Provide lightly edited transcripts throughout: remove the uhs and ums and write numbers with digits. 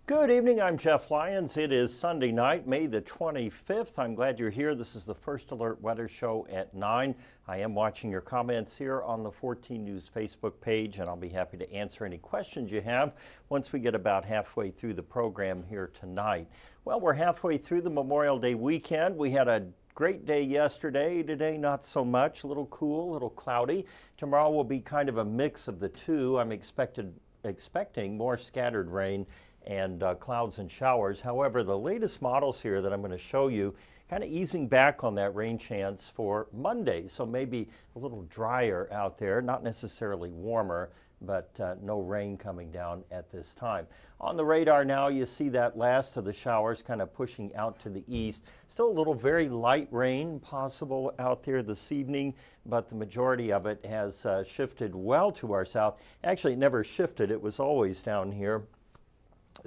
Good evening, I'm Jeff Lyons. It is Sunday night, May the 25th. I'm glad you're here. This is the First Alert Weather Show at 9. I am watching your comments here on the 14 News Facebook page, and I'll be happy to answer any questions you have once we get about halfway through the program here tonight. Well, we're halfway through the Memorial Day weekend. We had a great day yesterday. Today, not so much. A little cool, a little cloudy. Tomorrow will be kind of a mix of the two. I'm expecting more scattered rain and clouds and showers. However, the latest models here that I'm going to show you kind of easing back on that rain chance for Monday. So maybe a little drier out there, not necessarily warmer, but no rain coming down at this time. On the radar now, you see that last of the showers kind of pushing out to the east. Still a little very light rain possible out there this evening, but the majority of it has shifted well to our south. Actually, it never shifted. It was always down here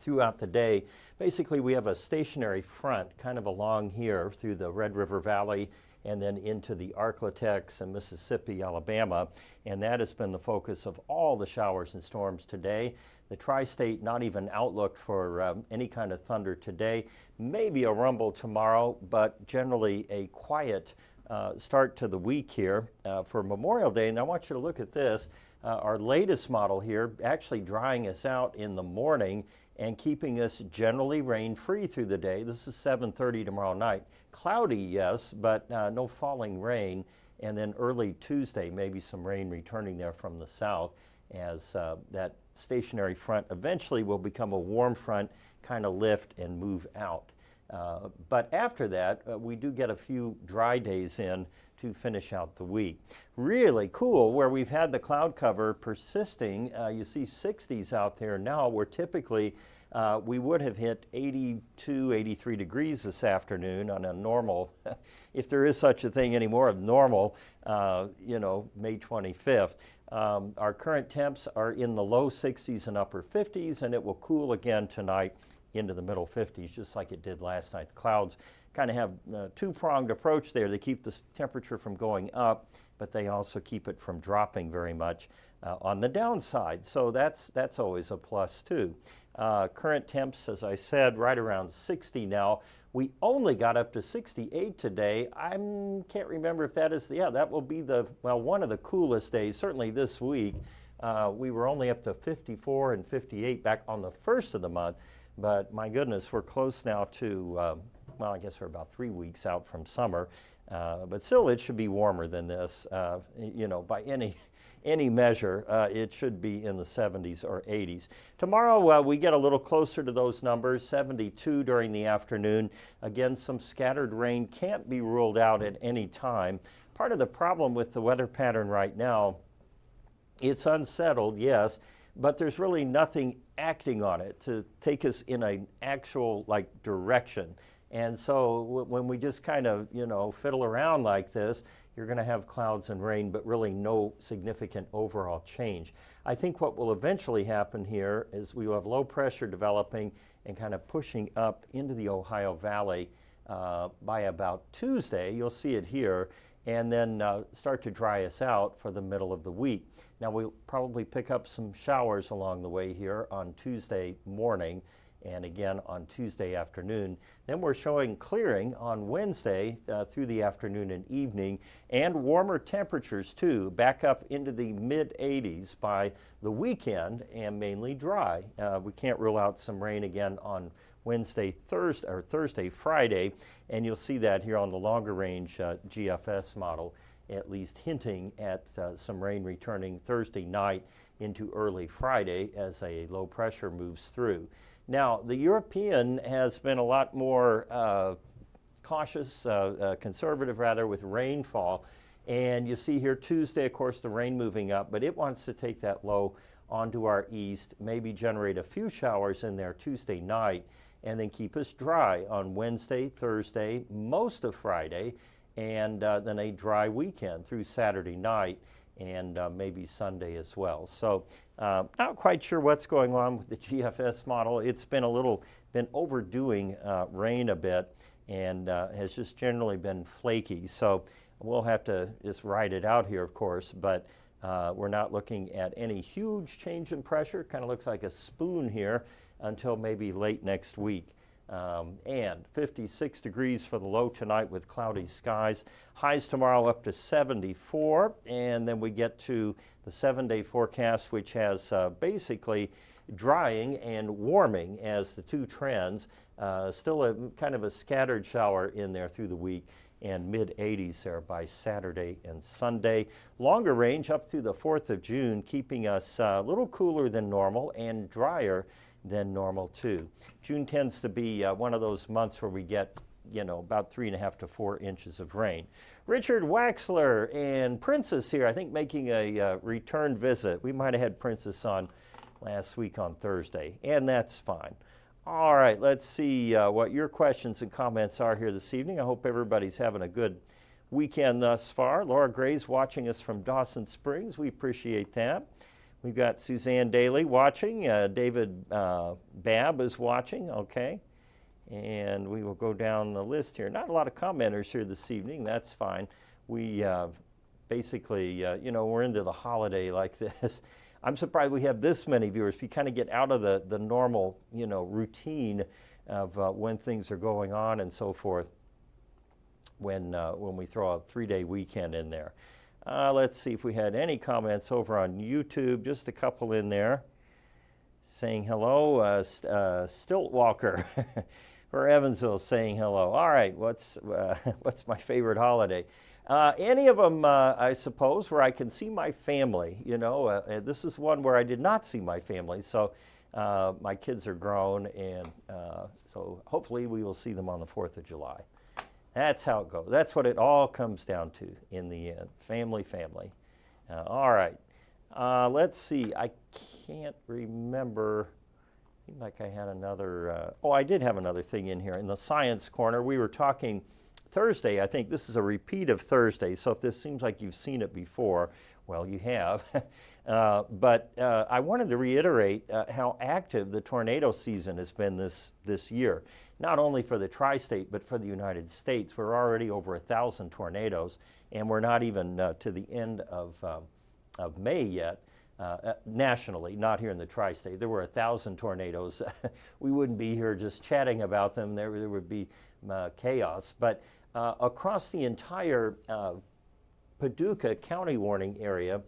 throughout the day. Basically, we have a stationary front kind of along here through the Red River Valley and then into the Arklatex and Mississippi, Alabama, and that has been the focus of all the showers and storms today. The tri-state not even outlook for any kind of thunder today. Maybe a rumble tomorrow, but generally a quiet start to the week here for Memorial Day. And I want you to look at this. Our latest model here actually drying us out in the morning and keeping us generally rain-free through the day. This is 7:30 tomorrow night. Cloudy, yes, but no falling rain. And then early Tuesday, maybe some rain returning there from the south as that stationary front eventually will become a warm front, kind of lift and move out. But after that, we do get a few dry days in to finish out the week. Really cool where we've had the cloud cover persisting. You see 60s out there now, where typically we would have hit 82, 83 degrees this afternoon on a normal, if there is such a thing anymore of normal, May 25th. Our current temps are in the low 60s and upper 50s, and it will cool again tonight into the middle 50s, just like it did last night. The clouds kind of have a two-pronged approach there. They keep the temperature from going up, but they also keep it from dropping very much on the downside. So that's always a plus too. Current temps, as I said, right around 60 now. We only got up to 68 today. I can't remember if that is, that will be one of the coolest days, certainly this week. We were only up to 54 and 58 back on the first of the month. But my goodness, we're close now to, I guess we're about 3 weeks out from summer. But still, it should be warmer than this, by any measure. It should be in the 70s or 80s. Tomorrow, we get a little closer to those numbers, 72 during the afternoon. Again, some scattered rain can't be ruled out at any time. Part of the problem with the weather pattern right now, it's unsettled, yes, but there's really nothing acting on it to take us in an actual direction. And so when we just kind of, fiddle around like this, you're going to have clouds and rain, but really no significant overall change. I think what will eventually happen here is we will have low pressure developing and kind of pushing up into the Ohio Valley by about Tuesday. You'll see it here. And then start to dry us out for the middle of the week. Now, we'll probably pick up some showers along the way here on Tuesday morning and again on Tuesday afternoon. Then we're showing clearing on Wednesday through the afternoon and evening, and warmer temperatures too, back up into the mid-80s by the weekend and mainly dry. We can't rule out some rain again on Wednesday, Thursday, Friday, and you'll see that here on the longer range GFS model, at least hinting at some rain returning Thursday night into early Friday as a low pressure moves through. Now, the European has been a lot more cautious, conservative rather, with rainfall. And you see here Tuesday, of course, the rain moving up, but it wants to take that low onto our east, maybe generate a few showers in there Tuesday night, and then keep us dry on Wednesday, Thursday, most of Friday, and then a dry weekend through Saturday night and maybe Sunday as well. So not quite sure what's going on with the GFS model. It's been overdoing rain a bit and has just generally been flaky. So we'll have to just ride it out here, of course, but We're not looking at any huge change in pressure. Kind of looks like a spoon here until maybe late next week. And 56 degrees for the low tonight with cloudy skies. Highs tomorrow up to 74, and then we get to the 7-day forecast, which has basically drying and warming as the two trends. Still a kind of a scattered shower in there through the week, and mid-80s there by Saturday and Sunday. Longer range up through the 4th of June, keeping us a little cooler than normal and drier than normal too. June tends to be one of those months where we get, about 3.5 to 4 inches of rain. Richard Waxler and Princess here, I think, making a return visit. We might have had Princess on last week on Thursday, and that's fine. All right, let's see what your questions and comments are here this evening. I hope everybody's having a good weekend thus far. Laura Gray's watching us from Dawson Springs. We appreciate that. We've got Suzanne Daly watching. David Babb is watching, okay. And we will go down the list here. Not a lot of commenters here this evening. That's fine. We basically, we're into the holiday like this. I'm surprised we have this many viewers. If you kind of get out of the normal, routine of when things are going on and so forth, when we throw a 3-day weekend in there. Let's see if we had any comments over on YouTube. Just a couple in there saying hello. Stiltwalker for Evansville saying hello. All right, what's my favorite holiday? Any of them, I suppose, where I can see my family. This is one where I did not see my family. So my kids are grown, and so hopefully we will see them on the 4th of July. That's how it goes. That's what it all comes down to in the end. Family, family. All right. Let's see. I can't remember. I think like I had another. I did have another thing in here. In the science corner, we were talking Thursday. I think this is a repeat of Thursday. So if this seems like you've seen it before, well, you have. But I wanted to reiterate how active the tornado season has been this year. Not only for the tri-state, but for the United States. We're already over 1,000 tornadoes, and we're not even to the end of May yet, nationally, not here in the tri-state. There were 1,000 tornadoes. We wouldn't be here just chatting about them. There would be chaos. But across the entire Paducah County warning area,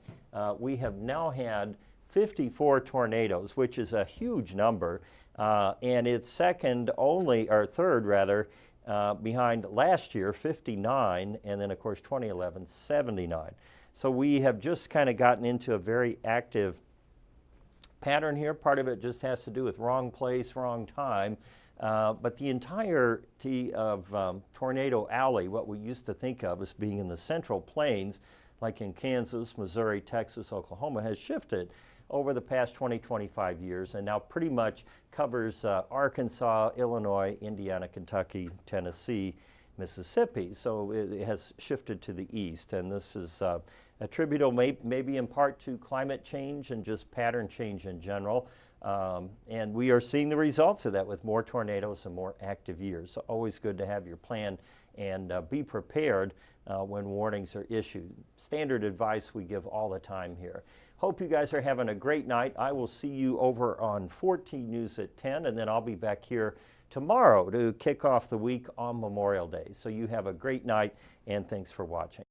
we have now had 54 tornadoes, which is a huge number. And it's third rather, behind last year, 59, and then of course 2011, 79. So we have just kind of gotten into a very active pattern here. Part of it just has to do with wrong place, wrong time. But the entirety of Tornado Alley, what we used to think of as being in the Central Plains, like in Kansas, Missouri, Texas, Oklahoma, has shifted over the past 20, 25 years, and now pretty much covers Arkansas, Illinois, Indiana, Kentucky, Tennessee, Mississippi. So it has shifted to the east, and this is attributable maybe in part to climate change and just pattern change in general. And we are seeing the results of that with more tornadoes and more active years. So always good to have your plan and be prepared when warnings are issued. Standard advice we give all the time here. Hope you guys are having a great night. I will see you over on 14 News at 10, and then I'll be back here tomorrow to kick off the week on Memorial Day. So you have a great night, and thanks for watching.